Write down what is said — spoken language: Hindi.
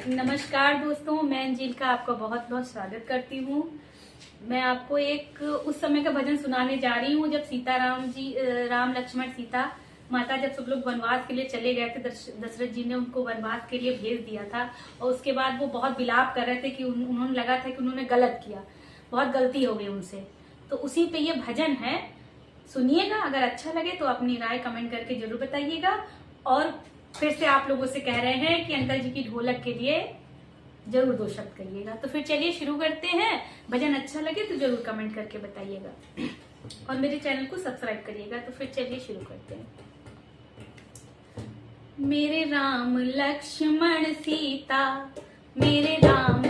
नमस्कार दोस्तों, मैं अंजिल का आपका बहुत बहुत स्वागत करती हूँ। मैं आपको एक उस समय का भजन सुनाने जा रही हूँ जब राम लक्ष्मण सीता माता जब सब लोग वनवास के लिए चले गए थे। दशरथ जी ने उनको वनवास के लिए भेज दिया था और उसके बाद वो बहुत विलाप कर रहे थे कि उन्होंने लगा था कि उन्होंने गलत किया, बहुत गलती हो गई उनसे। तो उसी पे ये भजन है, सुनिएगा। अगर अच्छा लगे तो अपनी राय कमेंट करके जरूर बताइएगा। और फिर से आप लोगों से कह रहे हैं कि अंकल जी की ढोलक के लिए जरूर 2 शब्द कहिएगा। तो फिर चलिए शुरू करते हैं। भजन अच्छा लगे तो जरूर कमेंट करके बताइएगा और मेरे चैनल को सब्सक्राइब करिएगा। तो फिर चलिए शुरू करते हैं। मेरे राम लक्ष्मण सीता, मेरे राम